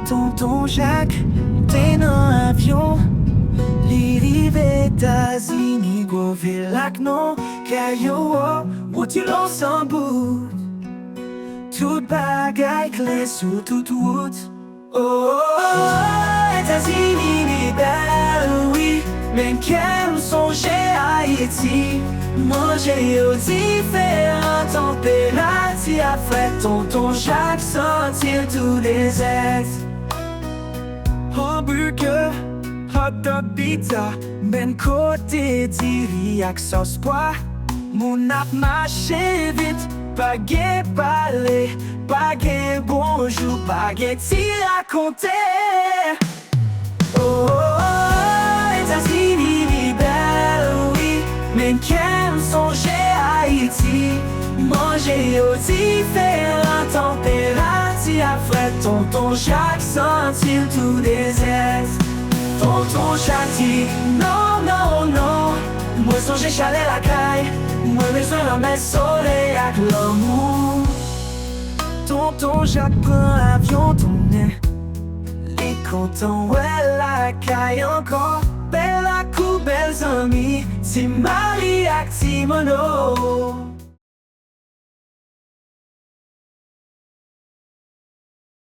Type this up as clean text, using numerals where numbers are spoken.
Tonton Jacques, t'es dans l'avion. Li rive États-Unis, go vilak non. Kayo, ou tu l'ensemble. Tout bagay clé sous toute route. États-Unis, li belle, oui. Men kem songe Haïti. Manger aux différentes températures. Après tonton Jacques sentir tous les aides. Hamburger, hot dog, pizza. Ben côté diri ak sauce pois. Moun ap marché vite. Pa gen pale, pa gen bonjour, pa gen ti raconte. États-Unis li belle, oui. Men kem songe Haïti. Manger aux différentes températures. Après tonton Jacques sentir tous les aides. Tonton Jacques dit non, non, non. Moi songe chalet la caille. Moi besoin de mettre soleil avec l'amour. Tonton Jacques prend l'avion tourné. Les content, ouais la caille encore. Belle la coupe, belles amies. Si Marie ak Timono.